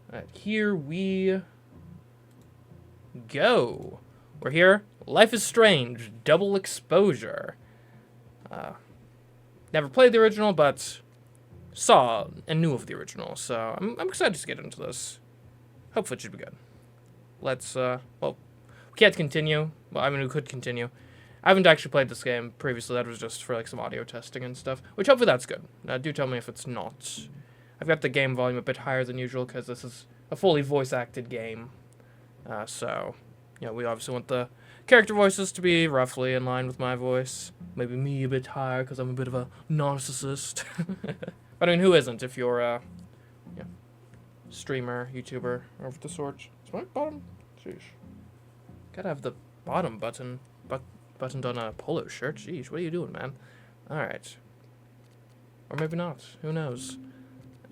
Alright, here we go. We're here. Life is Strange, double exposure. Never played the original, but saw and knew of the original, so I'm excited to get into this. Hopefully it should be good. Let's, well, we can't continue. Well, I mean, we could continue. I haven't actually played this game previously. That was just for, like, some audio testing and stuff, which hopefully that's good. Do tell me if it's not. I've got the game volume a bit higher than usual because this is a fully voice-acted game. So, you know, we obviously want the character voices to be roughly in line with my voice. Maybe me a bit higher because I'm a bit of a narcissist. But I mean, who isn't if you're a streamer, YouTuber, or of the sort? Is my bottom? Sheesh. Gotta have the bottom buttoned on a polo shirt. Jeez, what are you doing, man? Alright. Or maybe not. Who knows?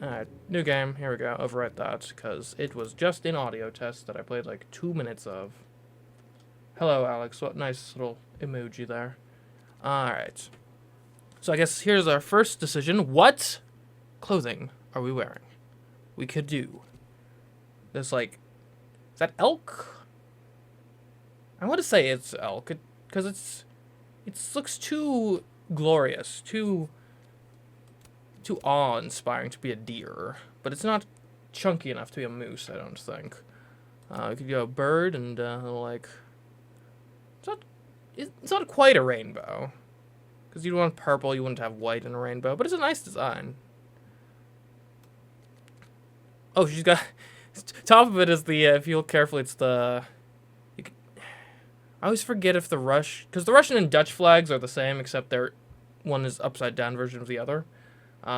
Alright, new game. Here we go. Overwrite that, because it was just in audio test that I played like 2 minutes of. Hello, Alex. What nice little emoji there. Alright. So I guess here's our first decision. What clothing are we wearing? We could do. There's like... Is that elk? I want to say it's elk, because it looks too glorious, too awe-inspiring to be a deer, but it's not chunky enough to be a moose, I don't think. We could go bird and like it's not quite a rainbow, because you want purple, you wouldn't have white in a rainbow, but it's a nice design. Oh, she's got top of it is the if you look carefully, it's the. I always forget if because the Russian and Dutch flags are the same, except one is upside down version of the other.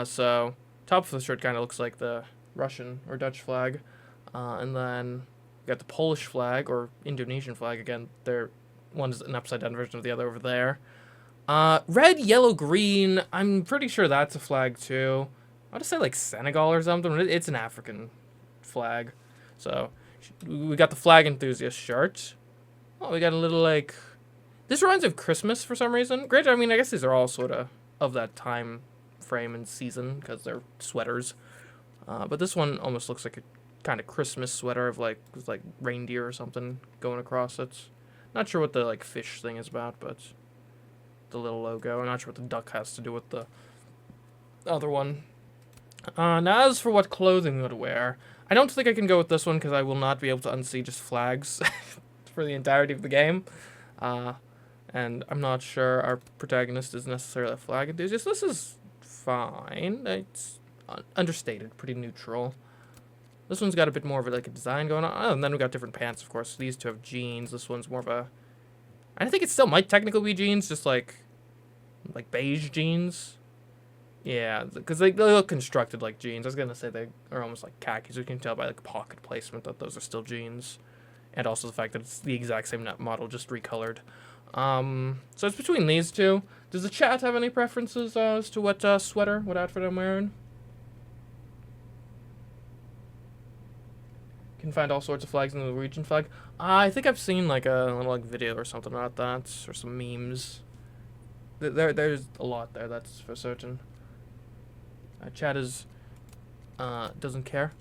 So top of the shirt kind of looks like the Russian or Dutch flag, and then you got the Polish flag or Indonesian flag again. One is an upside down version of the other over there. Red, yellow, green. I'm pretty sure that's a flag too. I want to say like Senegal or something. It's an African flag. So we got the flag enthusiast shirt. Oh, we got a little, like... This reminds me of Christmas for some reason. Great, I mean, I guess these are all sort of that time frame and season, because they're sweaters. But this one almost looks like a kind of Christmas sweater of, like, with, like, reindeer or something going across it. Not sure what the, like, fish thing is about, but... The little logo. I'm not sure what the duck has to do with the other one. Now, as for what clothing we would wear, I don't think I can go with this one, because I will not be able to unsee just flags. For the entirety of the game, and I'm not sure our protagonist is necessarily a flag enthusiast. This is fine. It's understated, pretty neutral. This one's got a bit more of like a design going on, and then we got different pants, of course. These two have jeans. This one's more of a. I think it still might technically be jeans, just like beige jeans. Yeah, because they look constructed like jeans. I was gonna say they are almost like khakis. We can tell by like pocket placement that those are still jeans. And also the fact that it's the exact same model, just recolored. So it's between these two. Does the chat have any preferences as to what sweater, what outfit I'm wearing? You can find all sorts of flags in the Norwegian flag. I think I've seen like a little video or something about that, or some memes. There's a lot there, that's for certain. Chat is doesn't care.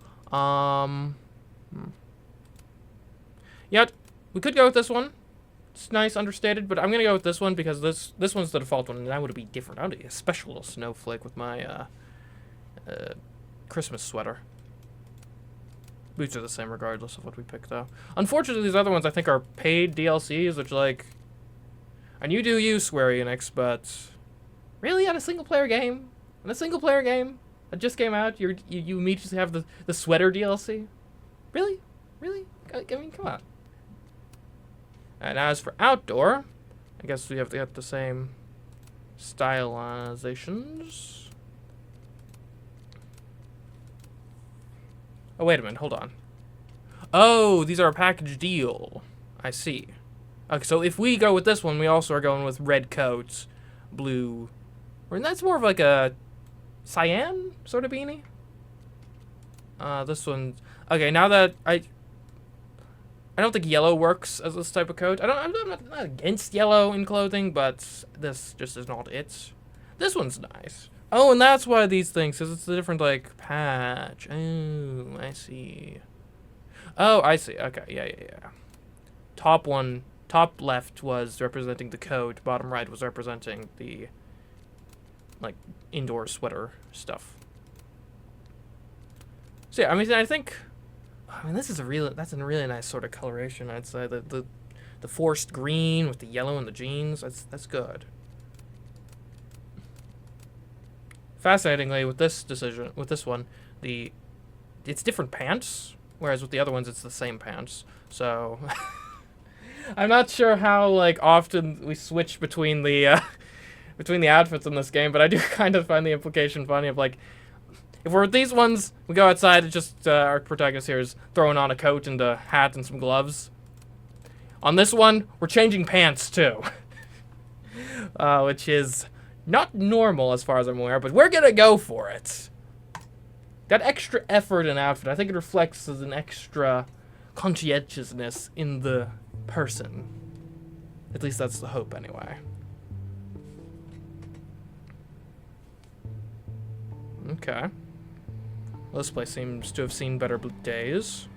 Yeah, we could go with this one. It's nice, understated, but I'm gonna go with this one because this one's the default one, and that would be different. I would be a special little snowflake with my Christmas sweater. Boots are the same regardless of what we pick, though. Unfortunately, these other ones I think are paid DLCs, which like, and you do you, Square Enix, but really on a single player game, that just came out, you immediately have the sweater DLC. Really? I mean, come on. And as for outdoor, I guess we have to get the same stylizations. Oh, wait a minute, hold on. Oh, these are a package deal. I see. Okay, so if we go with this one, we also are going with red coats, blue, or that's more of like a cyan sort of beanie. This one, okay, now that I don't think yellow works as this type of coat. I'm not against yellow in clothing, but this just is not it. This one's nice. Oh, and that's why these things, because it's a different, like, patch. Oh, I see. Oh, I see. Okay, yeah. Top left was representing the code. Bottom right was representing the, like, indoor sweater stuff. So yeah, I mean, this is that's a really nice sort of coloration, I'd say. The forest green with the yellow and the jeans, that's good. Fascinatingly, with this one, it's different pants, whereas with the other ones, it's the same pants. So, I'm not sure how, like, often we switch between the, between the outfits in this game, but I do kind of find the implication funny of, like, if we're with these ones, we go outside, and just, our protagonist here is throwing on a coat and a hat and some gloves. On this one, we're changing pants, too. Which is not normal as far as I'm aware, but we're gonna go for it. That extra effort in outfit, I think it reflects as an extra conscientiousness in the person. At least that's the hope, anyway. Okay. Well, this place seems to have seen better days.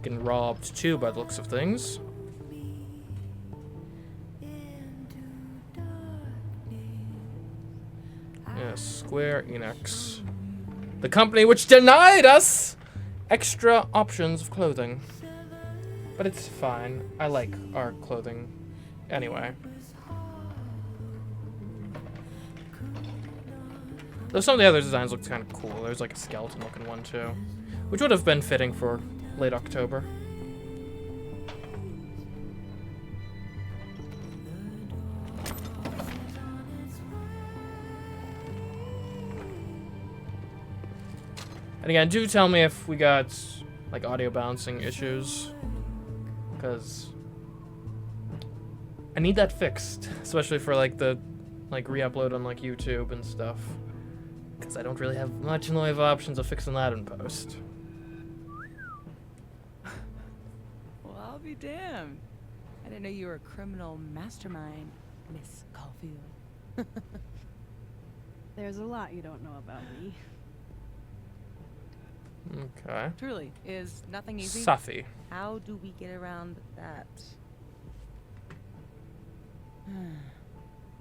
Getting robbed, too, by the looks of things. Yes, Square Enix. The company which denied us extra options of clothing. But it's fine. I like our clothing anyway. Though some of the other designs looked kind of cool. There's like a skeleton looking one too. Which would have been fitting for late October. And again, do tell me if we got, like, audio bouncing issues. Because I need that fixed. Especially for, like, the, like, re-upload on, like, YouTube and stuff. Because I don't really have much in the way of options of fixing that in post. Well, I'll be damned. I didn't know you were a criminal mastermind, Miss Caulfield. There's a lot you don't know about me. Okay. Truly, is nothing easy? Safi. How do we get around that?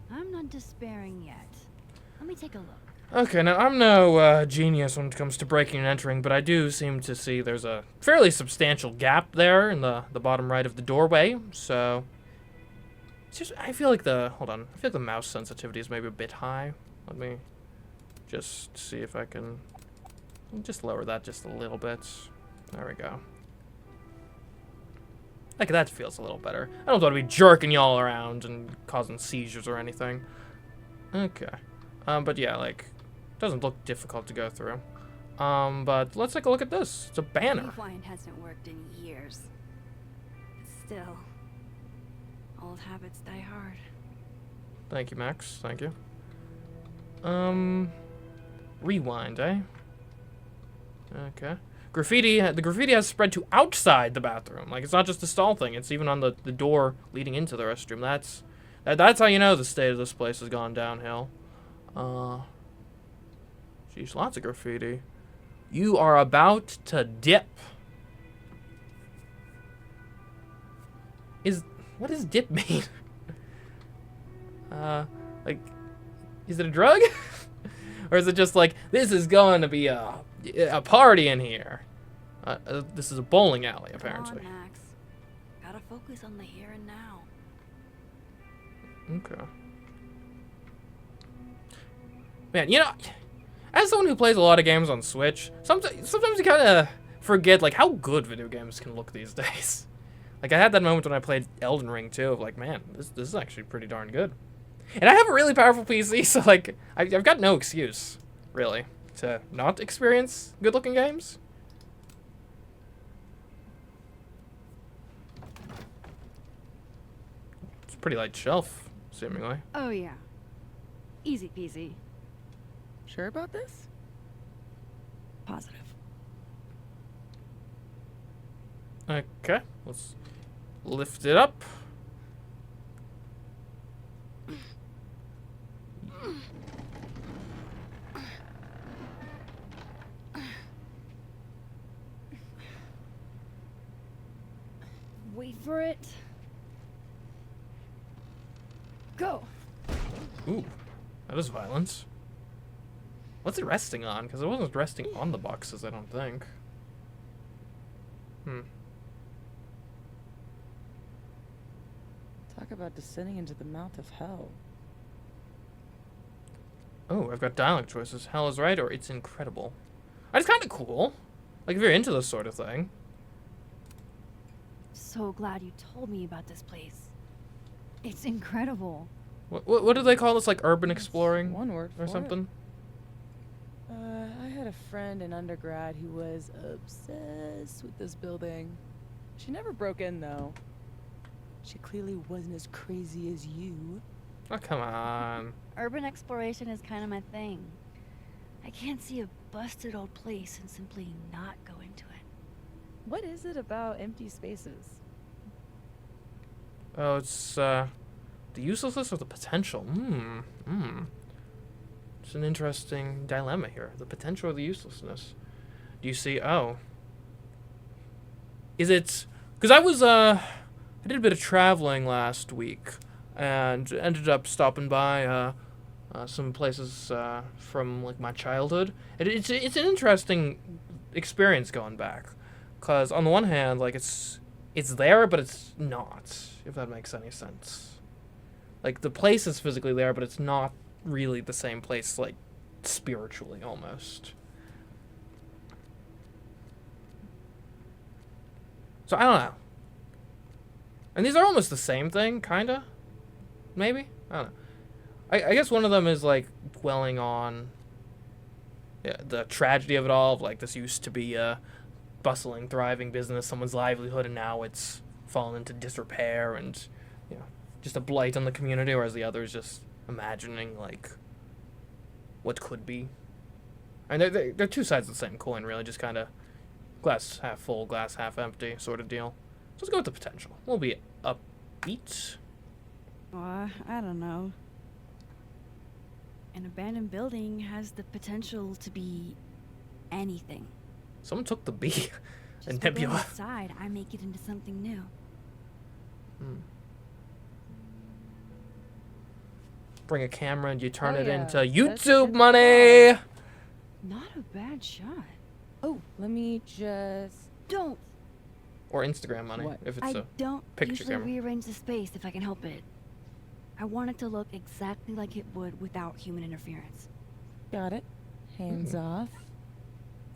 I'm not despairing yet. Let me take a look. Okay, now I'm no genius when it comes to breaking and entering, but I do seem to see there's a fairly substantial gap there in the bottom right of the doorway, so... It's just, I feel like hold on, I feel like the mouse sensitivity is maybe a bit high. Let me just see if I can just lower that just a little bit. There we go. Like, that feels a little better. I don't want to be jerking y'all around and causing seizures or anything. Okay. But yeah, like, doesn't look difficult to go through. But let's take a look at this. It's a banner. Rewind hasn't worked in years. But still, old habits die hard. Thank you, Max. Thank you. Rewind, eh? Okay. Graffiti, the graffiti has spread to outside the bathroom. Like, it's not just a stall thing. It's even on the door leading into the restroom. That's how you know the state of this place has gone downhill. Geez, lots of graffiti. You are about to dip. What does dip mean? Like, is it a drug? Or is it just like, this is going to be a party in here? This is a bowling alley, apparently. Come on, Max. Gotta focus on the here and now. Okay. Man, you know, as someone who plays a lot of games on Switch, sometimes you kind of forget, like, how good video games can look these days. Like, I had that moment when I played Elden Ring, too, of like, man, this is actually pretty darn good. And I have a really powerful PC, so, like, I've got no excuse, really, to not experience good-looking games. It's a pretty light shelf, seemingly. Oh, yeah. Easy peasy. Sure about this? Positive. Okay, let's lift it up. Wait for it. Go. Ooh, that is violence. What's it resting on? Because it wasn't resting on the boxes, I don't think. Talk about descending into the mouth of hell. Oh, I've got dialogue choices. Hell is right, or it's incredible. That's kind of cool. Like, if you're into this sort of thing. So glad you told me about this place. It's incredible. What do they call this? Like urban exploring One word or for something? I had a friend in undergrad who was obsessed with this building. She never broke in, though. She clearly wasn't as crazy as you. Oh, come on. Urban exploration is kind of my thing. I can't see a busted old place and simply not go into it. What is it about empty spaces? Oh, it's the uselessness or the potential. It's an interesting dilemma here. The potential or the uselessness. Do you see? Oh. Is it? Because I did a bit of traveling last week and ended up stopping by some places from like my childhood. It's an interesting experience going back, because on the one hand, like it's there, but it's not. If that makes any sense. Like the place is physically there, but it's not really the same place, like spiritually almost. So I don't know. And these are almost the same thing, kinda. Maybe? I don't know. I guess one of them is like dwelling on the tragedy of it all. Of like this used to be a bustling, thriving business, someone's livelihood, and now it's fallen into disrepair and just a blight on the community. Whereas the other is just imagining like what could be. And they're two sides of the same coin, really. Just kind of glass half full, glass half empty sort of deal. So let's go with the potential. We'll be upbeat. I don't know. An abandoned building has the potential to be anything. Someone took the B. Just and by being Nebula. inside, I make it into something new. Bring a camera and you turn Oh, it yeah. into That's YouTube good money. Not a bad shot. Oh, let me just... Don't. Or Instagram money, What? if it's I a don't picture usually camera. rearrange the space if I can help it. I want it to look exactly like it would without human interference. Got it. Hands off.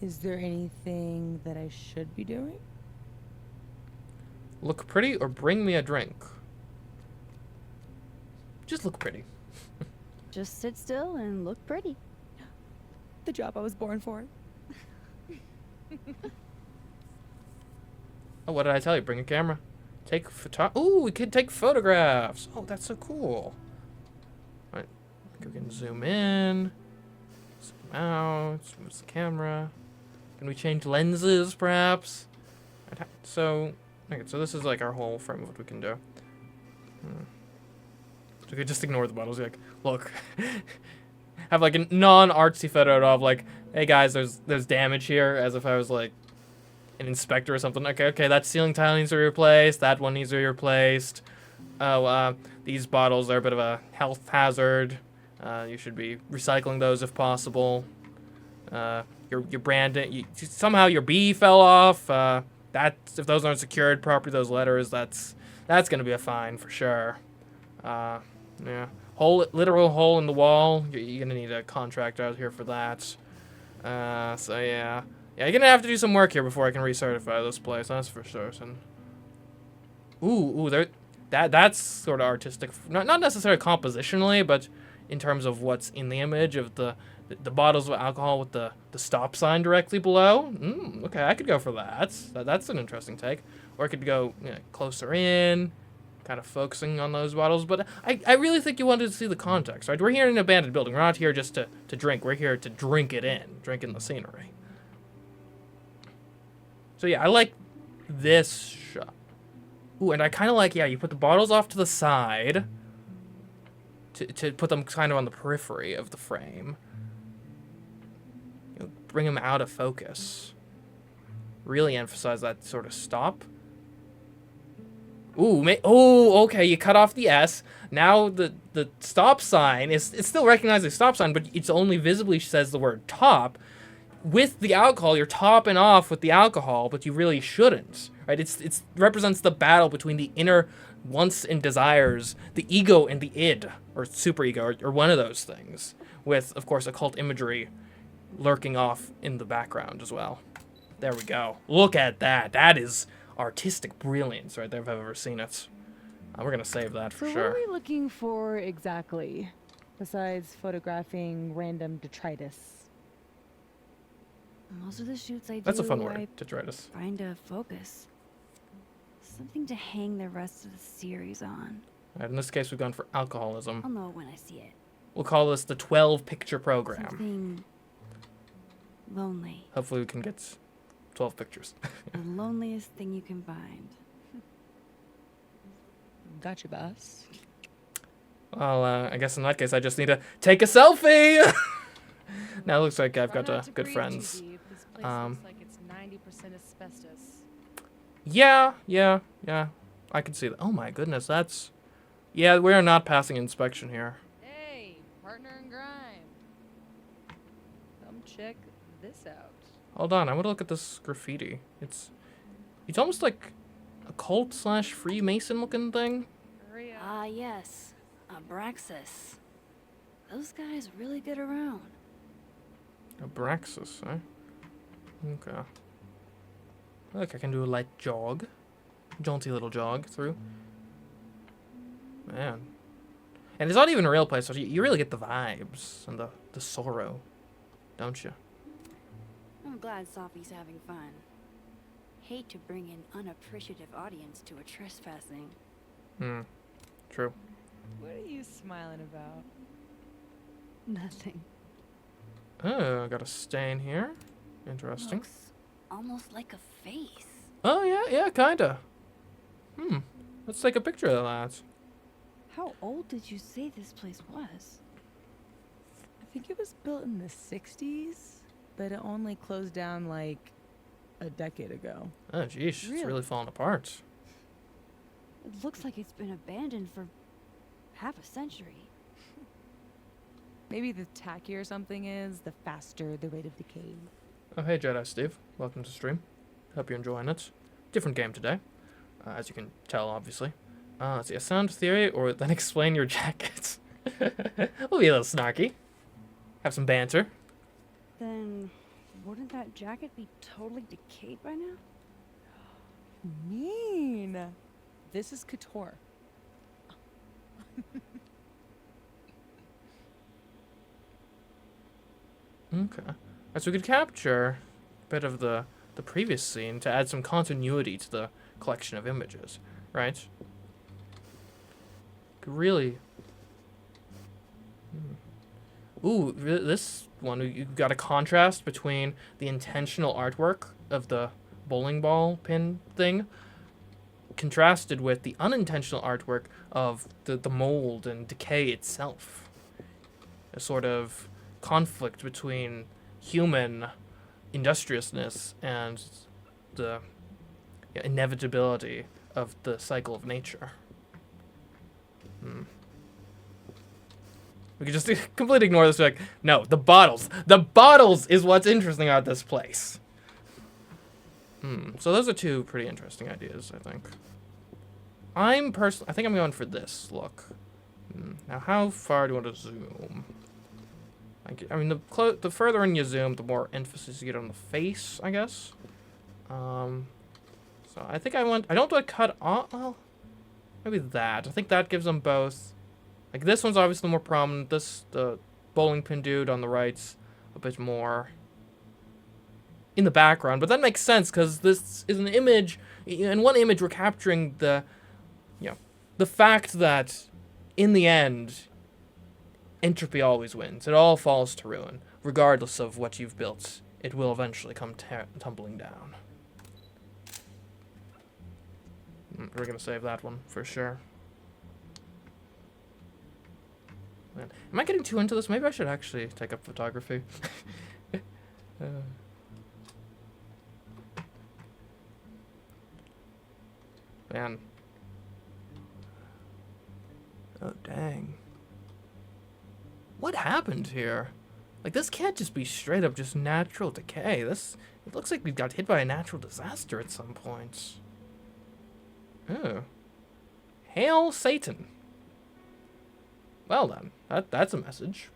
Is there anything that I should be doing? Look pretty or bring me a drink. Just look pretty. Just sit still and look pretty. The job I was born for. Oh, what did I tell you? Bring a camera. Take Ooh, we can take photographs. Oh, that's so cool. All right, we can zoom in, zoom out, move the camera. Can we change lenses, perhaps? So this is like our whole frame of what we can do. So we could just ignore the bottles. Like, look, have like a non-artsy photo of like, hey guys, there's damage here, as if I was like an inspector or something. Okay, that ceiling tile needs to be replaced. That one needs to be replaced. Oh, these bottles are a bit of a health hazard. You should be recycling those if possible. Your brand, somehow your B fell off. If those aren't secured properly, those letters, that's gonna be a fine for sure. Yeah, literal hole in the wall. You're gonna need a contractor out here for that. So yeah, you're gonna have to do some work here before I can recertify this place. That's for certain. Ooh, that's sort of artistic. Not necessarily compositionally, but in terms of what's in the image of the bottles of alcohol with the stop sign directly below. Okay, I could go for that. That's an interesting take. Or I could go closer in, kind of focusing on those bottles. But I really think you wanted to see the context, right? We're here in an abandoned building. We're not here just to drink. We're here to drink it in, drink in the scenery. So yeah, I like this shot. Ooh, and I kind of like, you put the bottles off to the side to put them kind of on the periphery of the frame. Bring them out of focus. Really emphasize that sort of stop. Oh, okay, you cut off the S. Now the stop sign is, it's still recognized as stop sign, but it's only visibly says the word top. With the alcohol, you're topping off with the alcohol, but you really shouldn't, right? It's represents the battle between the inner wants and desires, the ego and the id, or superego, or one of those things, with, of course, occult imagery lurking off in the background as well. There we go. Look at that. That is artistic brilliance right there if I've ever seen it. We're going to save that for So sure. what are we looking for exactly, besides photographing random detritus? Most of the shoots I do, That's a fun I word, detritus. find a focus. Something to hang the rest of the series on. Right, in this case, we've gone for alcoholism. I'll know when I see it. We'll call this the 12-picture program. Something lonely. Hopefully we can get 12 pictures. The loneliest thing you can find. Gotcha, boss. Well, I guess in that case, I just need to take a selfie! Now it looks like I've got good friends. This place looks like it's 90% asbestos. Yeah. I can see that. Oh my goodness, that's... Yeah, we are not passing inspection here. Hey, partner in crime. Come check this out. Hold on, I want to look at this graffiti. It's almost like a cult/Freemason looking thing. Hurry up. Ah, yes. Abraxas. Those guys really get around. Abraxas, eh? Okay. Look, I can do a light jog. Jaunty little jog through. Man. And it's not even a real place, so you really get the vibes and the sorrow, don't you? I'm glad Safi's having fun. Hate to bring an unappreciative audience to a trespassing. True. What are you smiling about? Nothing. Oh, I got a stain here. Interesting. Looks almost like a face. Oh, yeah, kinda. Let's take a picture of that. How old did you say this place was? I think it was built in the 60s, but it only closed down like a decade ago. Oh, geez, it's Really? really falling apart. It looks like it's been abandoned for half a century. Maybe the tackier something is, the faster the rate of decay. Oh, hey, Jedi Steve. Welcome to stream. Hope you're enjoying it. Different game today, as you can tell, obviously. Let's see, a sound theory, or then explain your jackets. We'll be a little snarky. Have some banter. Then wouldn't that jacket be totally decayed by now? Mean. This is couture. Okay. So we could capture a bit of the previous scene to add some continuity to the collection of images, right? Could really... Ooh, this one, you've got a contrast between the intentional artwork of the bowling ball pin thing contrasted with the unintentional artwork of the mold and decay itself. A sort of conflict between human industriousness and the inevitability of the cycle of nature. We could just completely ignore this. Like, no, the bottles. The bottles is what's interesting about this place. So those are two pretty interesting ideas, I think. I think I'm going for this look. Now, how far do you want to zoom? I mean, the further in you zoom, the more emphasis you get on the face, I guess. So I think I don't want to cut off. Well, maybe that. I think that gives them both. Like, this one's obviously more prominent. The bowling pin dude on the right's a bit more in the background. But that makes sense, because this is an image. In one image, we're capturing the fact that, in the end, entropy always wins. It all falls to ruin. Regardless of what you've built, it will eventually come tumbling down. We're going to save that one, for sure. Man, am I getting too into this? Maybe I should actually take up photography. Man. Dang. What happened here? Like, this can't just be straight up just natural decay. It looks like we got hit by a natural disaster at some point. Oh. Hail Satan. Well then, that's a message.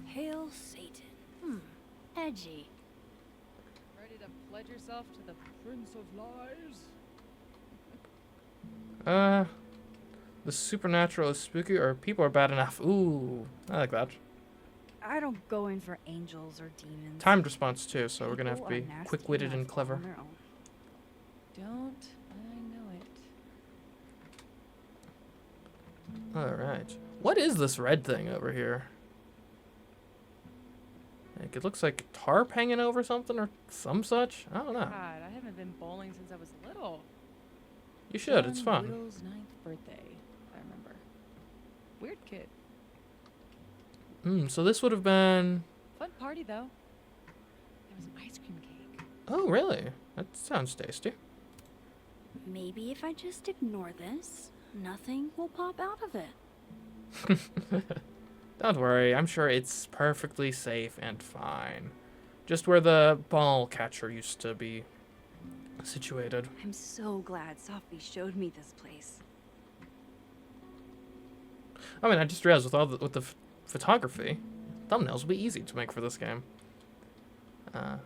Hail Satan. Edgy. Ready to pledge yourself to the Prince of Lies? The supernatural is spooky or people are bad enough. Ooh, I like that. I don't go in for angels or demons. Timed response too, so we're gonna have to People be are nasty quick-witted and enough clever. on their own. Don't I know it? Alright. What is this red thing over here? Like, it looks like tarp hanging over something or some such. I don't know. God, I haven't been bowling since I was little. You should, it's John fun. Whittle's 9th birthday, I remember. Weird kid. So this would have been... Fun party, though. There was an ice cream cake. Oh, really? That sounds tasty. Maybe if I just ignore this, nothing will pop out of it. Don't worry, I'm sure it's perfectly safe and fine. Just where the ball catcher used to be situated. I'm so glad Safi showed me this place. I mean, I just realized with the photography, thumbnails will be easy to make for this game. What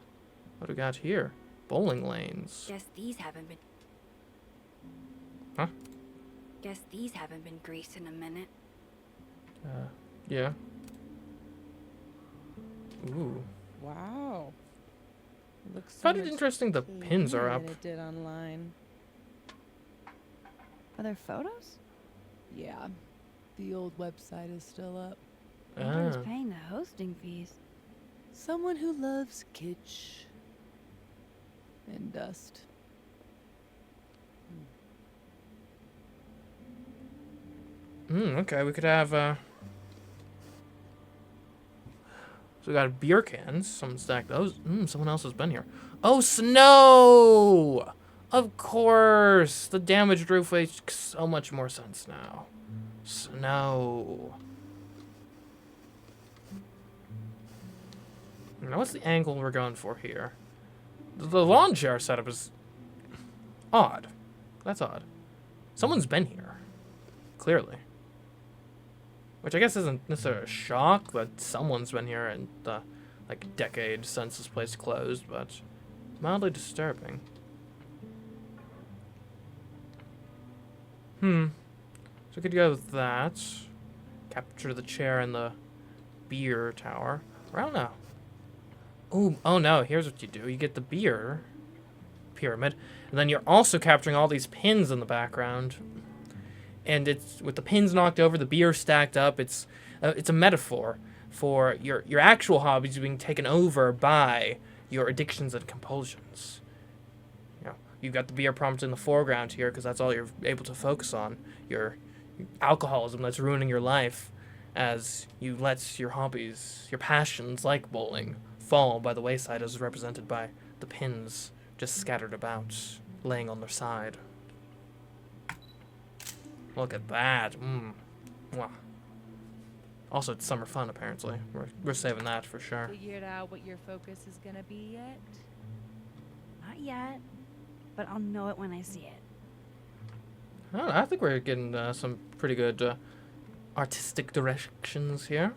do we got here? Bowling lanes. Guess these haven't been... Huh? Guess these haven't been greased in a minute. Yeah. Ooh. Wow. Looks so Found it much interesting the pins are cleaner up. than it did online. Are there photos? Yeah. The old website is still up. Who's Ah. paying the hosting fees? Someone who loves kitsch and dust. Okay, we could have, so we got beer cans. Someone stacked those. Someone else has been here. Oh, snow! Of course! The damaged roof makes so much more sense now. Snow. Now, what's the angle we're going for here? The lawn chair setup is odd. That's odd. Someone's been here. Clearly. Which I guess isn't necessarily a shock that someone's been here in the, like, decade since this place closed, but mildly disturbing. So we could go with that. Capture the chair in the beer tower. Or I don't know. Ooh, oh no, here's what you do. You get the beer pyramid, and then you're also capturing all these pins in the background. And it's with the pins knocked over, the beer stacked up. It's a metaphor for your actual hobbies being taken over by your addictions and compulsions. You know, you've got the beer prompt in the foreground here because that's all you're able to focus on. Your alcoholism that's ruining your life as you let your hobbies, your passions like bowling, fall by the wayside as represented by the pins just scattered about, laying on their side. Look at that. Mwah. Also, it's summer fun, apparently. We're saving that for sure. Figured out what your focus is gonna be yet? Not yet, but I'll know it when I see it. I don't know, I think we're getting some pretty good artistic directions here.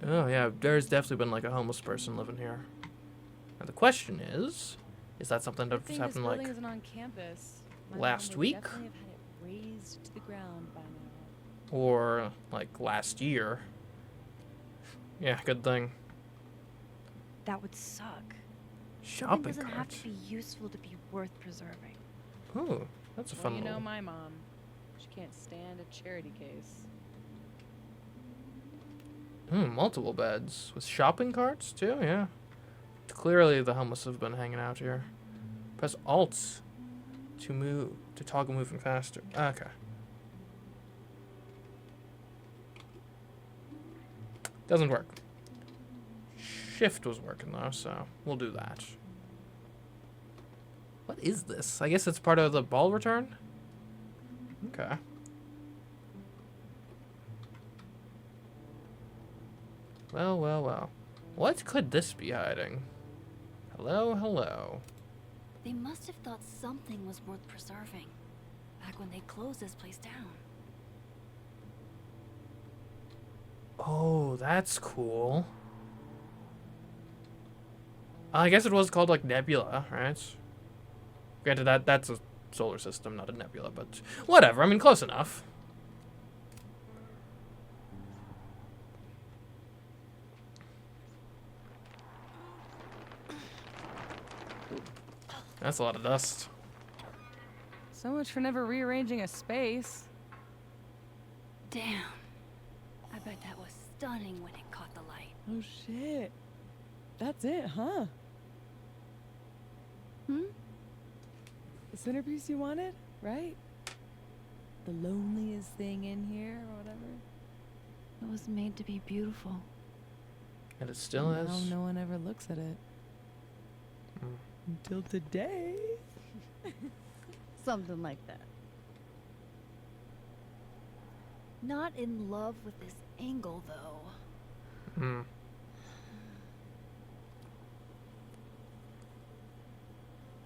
Oh, yeah, there's definitely been, like, a homeless person living here. Now, the question is that something that just happened, like, isn't on campus. My last mom would week? definitely have had it razed to the ground by now. or, like, last year? Yeah, good thing. That would suck. Something Shopping doesn't have cart. to be useful to be worth preserving. Ooh, that's a Well, fun you know little... my mom. She can't stand a charity case. Multiple beds. With shopping carts, too? Yeah. Clearly the homeless have been hanging out here. Press Alt to move, to toggle moving faster. Okay. Doesn't work. Shift was working, though, so we'll do that. What is this? I guess it's part of the ball return? Okay. Well, well, well. What could this be hiding? Hello, hello. They must have thought something was worth preserving back when they closed this place down. Oh, that's cool. I guess it was called like nebula, right? Granted, that's a solar system, not a nebula, but whatever. I mean, close enough. That's a lot of dust. So much for never rearranging a space. Damn. I bet that was stunning when it caught the light. Oh shit. That's it, huh? Hmm? The centerpiece you wanted, right? The loneliest thing in here or whatever. It was made to be beautiful. And it still is. Now no one ever looks at it. Until today. Something like that. Not in love with this angle, though. Hmm.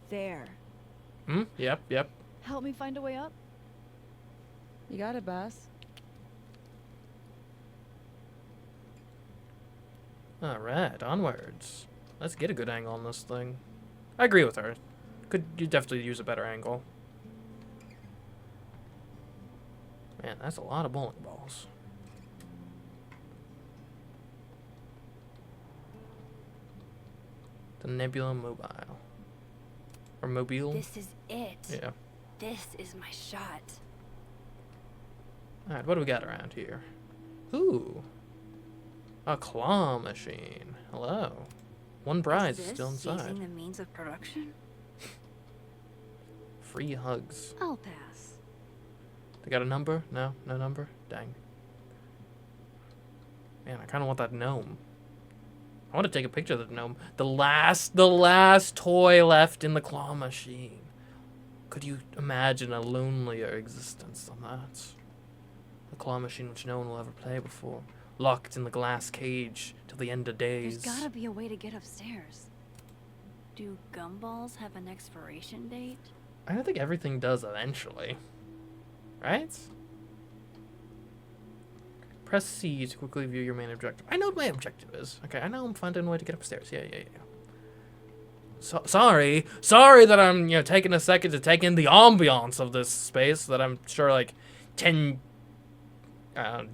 There. Hmm? Yep, yep. Help me find a way up? You got it, boss. Alright, onwards. Let's get a good angle on this thing. I agree with her. Could you definitely use a better angle. Man, that's a lot of bowling balls. The Nebula Mobile. Or Mobile? This is it. Yeah. This is my shot. Alright, what do we got around here? Ooh. A claw machine. Hello. One prize is still inside. Using the means of production? Free hugs. I'll pass. They got a number? No? No number? Dang. Man, I kind of want that gnome. I want to take a picture of the gnome. The last toy left in the claw machine. Could you imagine a lonelier existence than that? A claw machine which no one will ever play before. Locked in the glass cage till the end of days. There's gotta be a way to get upstairs. Do gumballs have an expiration date? I don't think everything does eventually. Right? Press C to quickly view your main objective. I know what my objective is. Okay, I know I'm finding a way to get upstairs. Yeah. Sorry that I'm, taking a second to take in the ambiance of this space that I'm sure like 10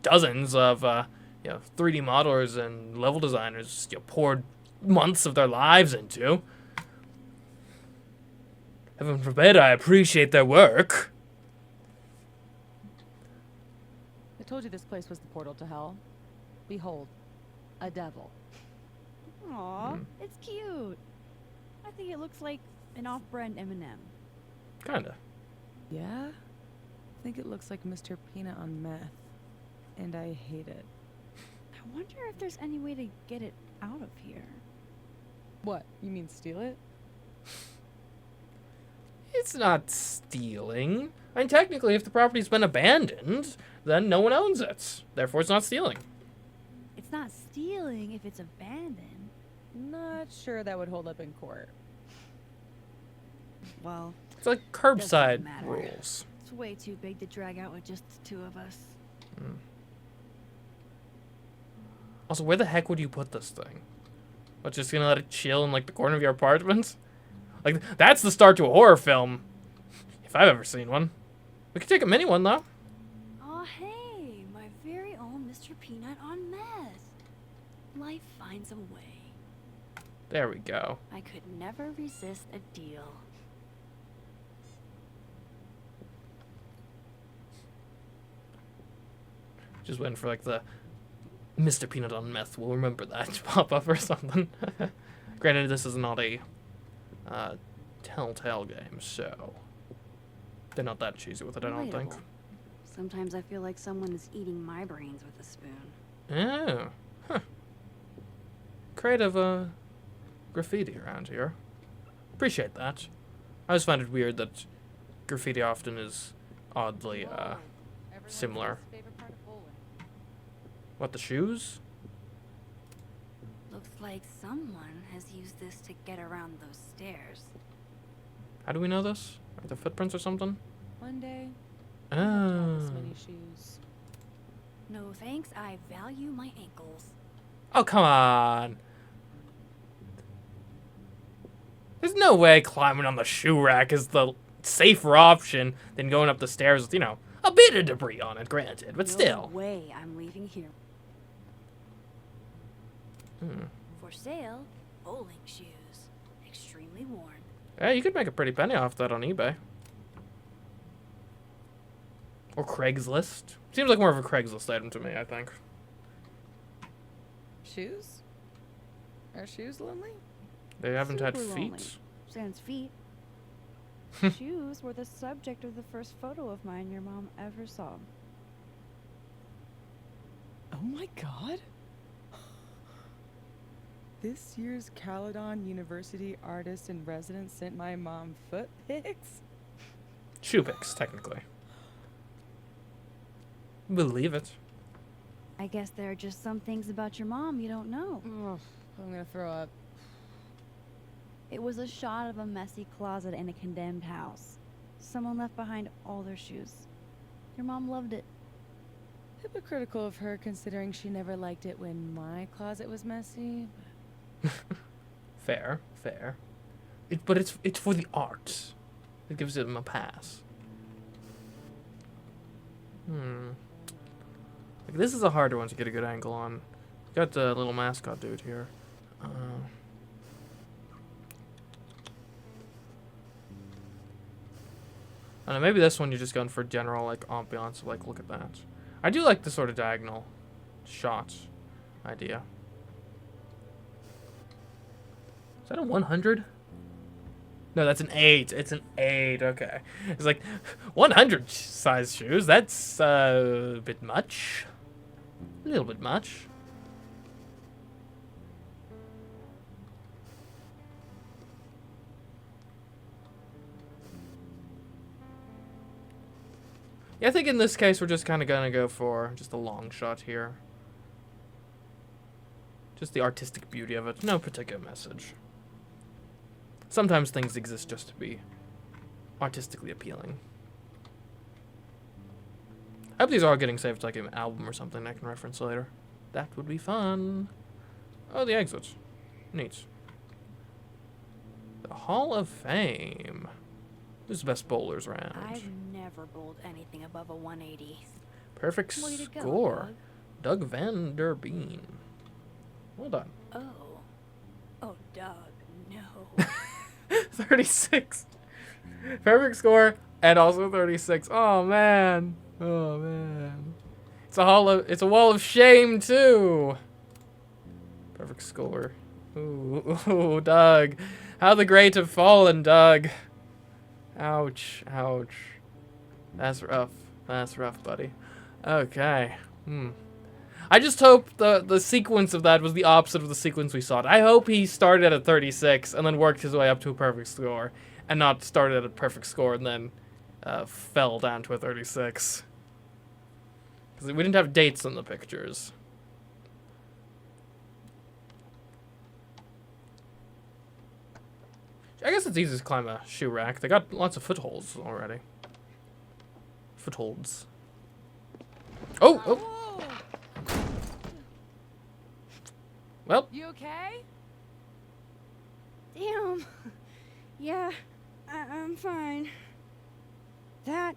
dozens of 3D modelers and level designers poured months of their lives into. Heaven forbid I appreciate their work. I told you this place was the portal to hell. Behold, a devil. Aw, it's cute. I think it looks like an off-brand M&M. Kinda. Yeah? I think it looks like Mr. Peanut on meth. And I hate it. I wonder if there's any way to get it out of here. What? You mean steal it? It's not stealing. I mean, technically, if the property's been abandoned, then no one owns it. Therefore, it's not stealing. It's not stealing if it's abandoned. Not sure that would hold up in court. Well, It's like Doesn't curbside matter. rules. it's way too big to drag out with just the two of us. Also, where the heck would you put this thing? What, just gonna let it chill in like the corner of your apartment? Like, that's the start to a horror film. If I've ever seen one. We could take a mini one, though. Aw, hey, my very own Mr. Peanut on meth. Life finds a way. There we go. I could never resist a deal. Just waiting for like the Mr. Peanut on meth. We'll remember that to pop up or something. Granted, this is not a Telltale game, so they're not that cheesy with it, I don't think. Relatable. Sometimes I feel like someone is eating my brains with a spoon. Oh, huh. Creative graffiti around here. Appreciate that. I always find it weird that graffiti often is oddly similar. What, the shoes? Looks like someone has used this to get around those stairs. How do we know this? Are the footprints or something? One day, I have to have this Oh. many shoes. No thanks, I value my ankles. Oh, come on. There's no way climbing on the shoe rack is the safer option than going up the stairs with, you know, a bit of debris on it, granted, but still. No way I'm leaving here. Hmm. For sale, bowling shoes. Extremely worn. Yeah, you could make a pretty penny off that on eBay. Or Craigslist. Seems like more of a Craigslist item to me, I think. Shoes? Are shoes lonely? They haven't had Super lonely. feet. Sans feet. Shoes were the subject of the first photo of mine your mom ever saw. Oh my god. This year's Caledon University artist in residence sent my mom foot pics? Shoe picks, technically. Believe it. I guess there are just some things about your mom you don't know. Ugh, I'm gonna throw up. It was a shot of a messy closet in a condemned house. Someone left behind all their shoes. Your mom loved it. Hypocritical of her considering she never liked it when my closet was messy. Fair, fair. But it's for the art. It gives him a pass. Like, this is a harder one to get a good angle on. Got the little mascot dude here. I don't know, maybe this one you're just going for general like ambiance. Like, look at that. I do like the sort of diagonal shot idea. Is that a 100? No, that's an 8. It's an 8. Okay. It's like 100 size shoes. That's a bit much. A little bit much. Yeah, I think in this case we're just kind of gonna go for just a long shot here. Just the artistic beauty of it. No particular message. Sometimes things exist just to be artistically appealing. I hope these are all getting saved to like an album or something I can reference later. That would be fun. Oh, the exits. Neat. The Hall of Fame. This is the best bowlers round. I've never bowled anything above a 180. Perfect Way to go, score. Doug Van Der Been. Well done. Oh. Oh, Doug, no. 36. Perfect score and also 36. Oh man. Oh man. It's a wall of shame too. Perfect score. Ooh, Doug. How the great have fallen, Doug. Ouch, ouch. That's rough. That's rough, buddy. Okay. I just hope the sequence of that was the opposite of the sequence we saw. I hope he started at 36 and then worked his way up to a perfect score, and not started at a perfect score and then fell down to a 36. Because we didn't have dates in the pictures. I guess it's easy to climb a shoe rack. They got lots of footholds already. Footholds. Oh! Oh! Well. You okay? Damn. Yeah, I'm fine. That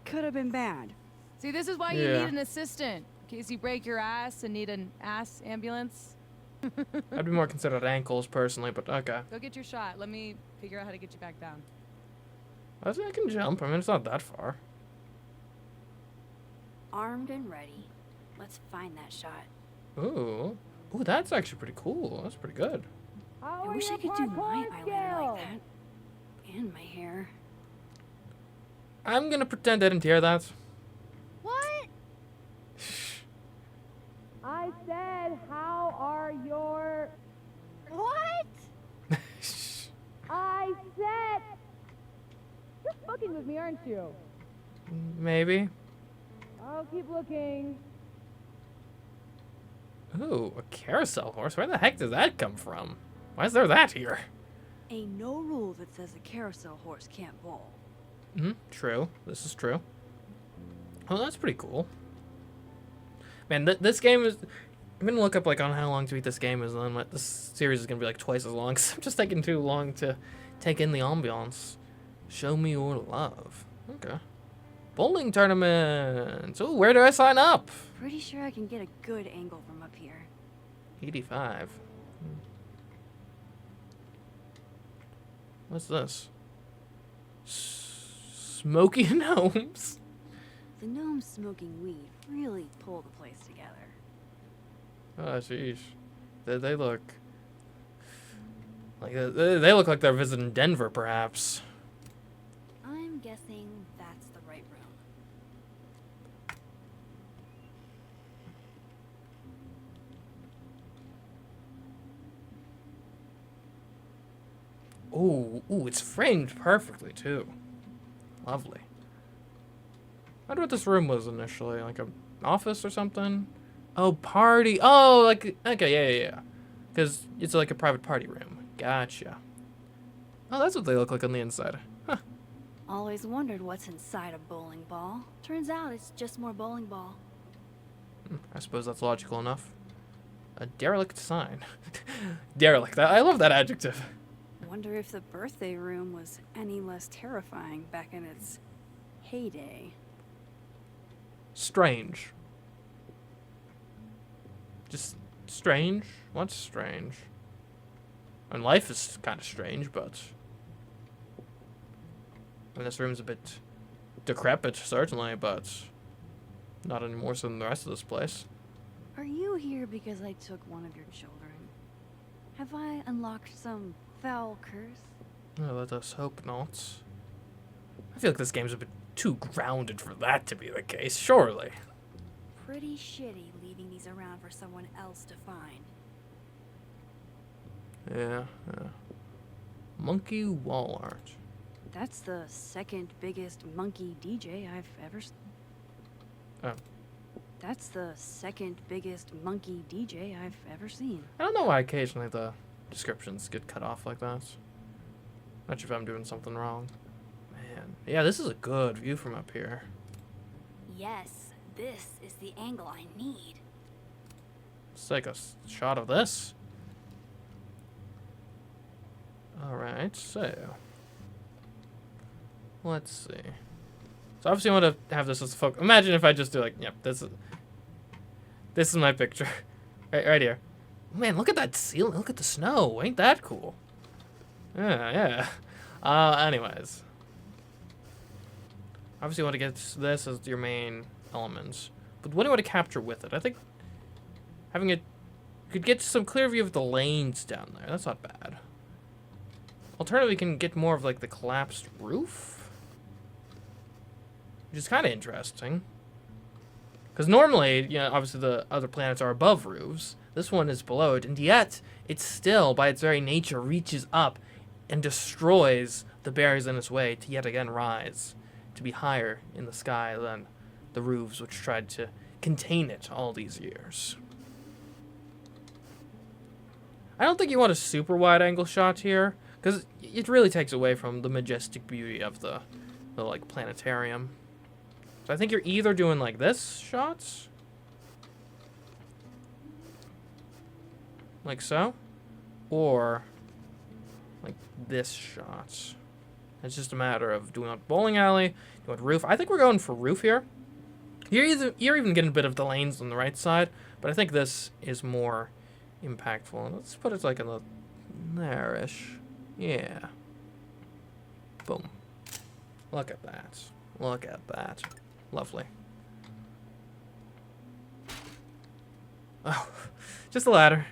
could have been bad. See, this is why you Yeah. need an assistant. In case you break your ass and need an ass ambulance. I'd be more considered ankles personally, but okay. Go get your shot. Let me figure out how to get you back down. I can jump. I mean, it's not that far. Armed and ready. Let's find that shot. Ooh. Ooh, that's actually pretty cool. That's pretty good. I wish I could do my eyeliner like that. And my hair. I'm gonna pretend I didn't hear that. What? I said, how are your... What? I said... You're fucking with me, aren't you? Maybe. I'll keep looking. Ooh, a carousel horse. Where the heck did that come from? Why is there that here? Ain't no rule that says a carousel horse can't bowl. True. This is true. Oh, that's pretty cool. Man, this game is... I'm gonna look up, like, on how long to beat this game is, and then this series is gonna be, like, twice as long, because I'm just taking too long to take in the ambiance. Show me your love. Okay. Bowling tournament. Ooh, where do I sign up? Pretty sure I can get a good angle from up here. 85. What's this? Smoky gnomes. The gnomes smoking weed really pull the place together. Oh, jeez. They look like they look like they're visiting Denver, perhaps. I'm guessing that's the right room. Ooh, it's framed perfectly too. Lovely. I wonder what this room was initially, like an office or something. Oh, party. Oh, like, okay, yeah. Because it's like a private party room. Gotcha. Oh, that's what they look like on the inside. Huh. Always wondered what's inside a bowling ball. Turns out it's just more bowling ball. I suppose that's logical enough. A derelict sign. Derelict. I love that adjective. Wonder if the birthday room was any less terrifying back in its heyday. Strange. Just strange? What's strange? And life is kind of strange, but... And this room's a bit decrepit, certainly, but not any more so than the rest of this place. Are you here because I took one of your children? Have I unlocked some foul curse? Oh, let us hope not. I feel like this game's a bit too grounded for that to be the case, surely. Pretty shitty leaving these around for someone else to find. Yeah. Monkey wall art. That's the second biggest monkey DJ I've ever Oh. That's the second biggest monkey DJ I've ever seen. I don't know why occasionally the descriptions get cut off like that. Not sure if I'm doing something wrong. Man. Yeah, this is a good view from up here. Yes, this is the angle I need. Let's take a shot of this. Alright, so... Let's see. So obviously I want to have this as a focus. Imagine if I just do like, yep, this is my picture. right here. Man, look at that ceiling. Look at the snow. Ain't that cool? Yeah. Anyways. Obviously you want to get this as your main elements. But what do you want to capture with it? I think having it... You could get some clear view of the lanes down there. That's not bad. Alternatively, we can get more of like the collapsed roof. Which is kind of interesting. Because normally, you know, obviously the other planets are above roofs. This one is below it, and yet it still, by its very nature, reaches up and destroys the barriers in its way to yet again rise, to be higher in the sky than the roofs which tried to contain it all these years. I don't think you want a super wide angle shot here, because it really takes away from the majestic beauty of the like planetarium. So I think you're either doing like this shots, like so, or like this shots. It's just a matter of doing a bowling alley, do you want roof. I think we're going for roof here. You're even getting a bit of the lanes on the right side, but I think this is more impactful. Let's put it like in the there-ish. Yeah. Boom. Look at that. Look at that. Lovely. Oh, just a ladder.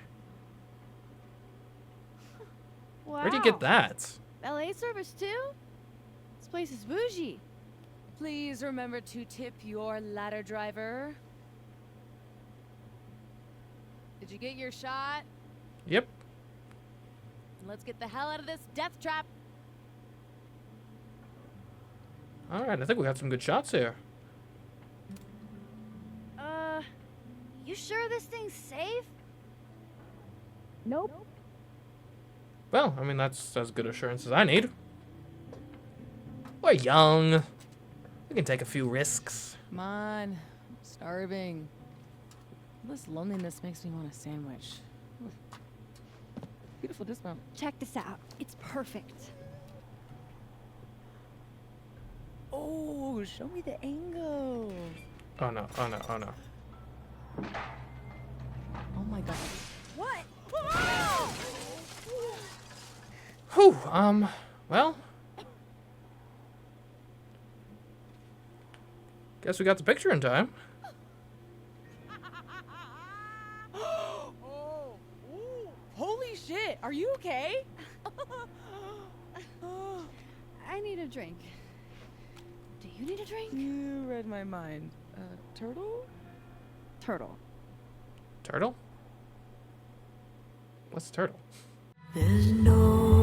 Wow. Where'd you get that? LA service too? This place is bougie. Please remember to tip your ladder driver. Did you get your shot? Yep. Let's get the hell out of this death trap. Alright, I think we got some good shots here. You sure this thing's safe? Nope. Well, I mean, that's as good assurance as I need. We're young. We can take a few risks. Come on. I'm starving. This loneliness makes me want a sandwich. Oof. Beautiful dismount. Check this out. It's perfect. Oh, show me the angle. Oh no, oh no, oh no. Oh my god. What? Whew, well. Guess we got the picture in time. Oh, ooh, holy shit. Are you okay? I need a drink. Do you need a drink? You read my mind. Turtle? Turtle. Turtle? What's turtle? There's no